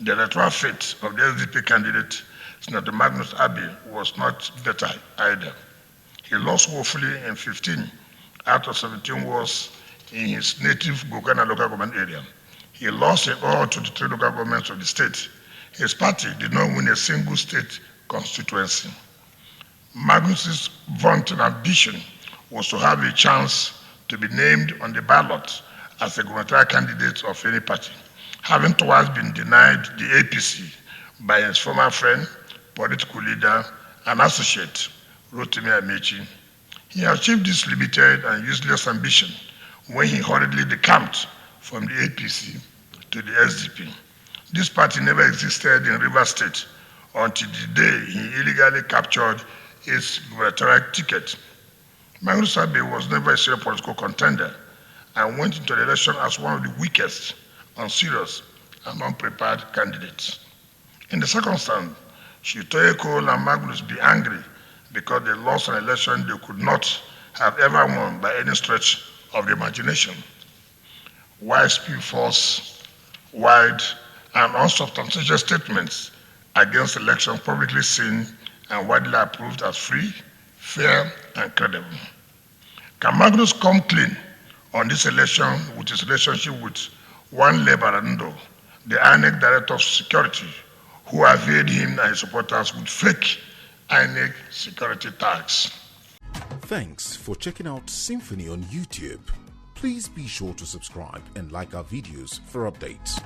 The electoral fate of the SDP candidate, Senator Magnus Abe, was not better either. He lost woefully in 15 out of 17 wards in his native Gokana local government area. He lost in all 23 local governments of the state. His party did not win a single state constituency. Magnus's vaunted ambition was to have a chance to be named on the ballot as a gubernatorial candidate of any party, having twice been denied the APC by his former friend, political leader, and associate, Rotimi Amechi. He achieved this limited and useless ambition when he hurriedly decamped from the APC to the SDP. This party never existed in Rivers State until the day he illegally captured its gubernatorial ticket. Magnus Abe was never a serious political contender and went into the election as one of the weakest, unserious, and unprepared candidates. In the circumstance, should Toye Cole and Magnus be angry because they lost an election they could not have ever won by any stretch of the imagination? Why speak false, wide, and unsubstantiated statements against elections publicly seen and widely approved as free, fair, and credible? Can Magnus come clean on this election with his relationship with one Lebarando, the INEC Director of Security, who availed him and his supporters with fake INEC security tags? Thanks for checking out SYMFONI on YouTube. Please be sure to subscribe and like our videos for updates.